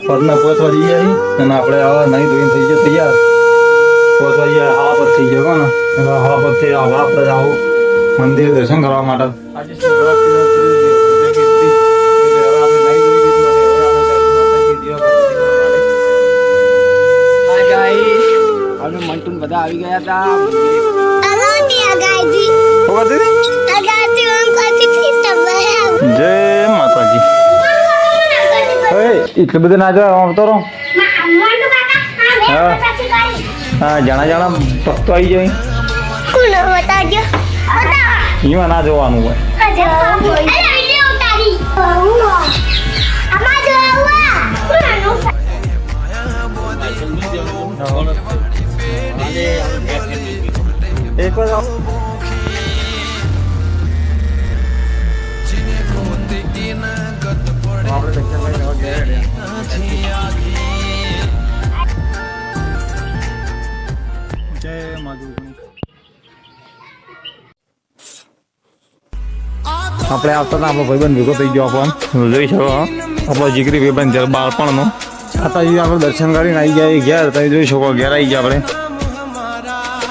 પદના પહોંચવા જઈએ અને આપણે આવા નહીં ધોઈને થઈ જાય તૈયાર પહોંચવા જઈએ હવાપત થઈ ગયો કોને હવાપતથી આવા આપણે આવું મંદિર દર્શન કરવા માટે આજે શિવરાત્રિનો મંટુન બધા આવી ગયા હતા જય માતાજી એટલું બધું ના જવા આવતો રહો હા જાણા જાણા ભક્તો આવી જાય એમાં ના જોવાનું હોય એક વાર આપણે આવતા હતા આપણો ભાઈબંધ ભેગો થઈ ગયો આપણને જોઈ શકો આપણો જીગરી ભાઈબંધ જ્યારે બાળપણનો માતાજી આપણે દર્શન કરીને આવી ગયા ઘેર તમે જોઈ શકો ઘેર આવી ગયા આપણે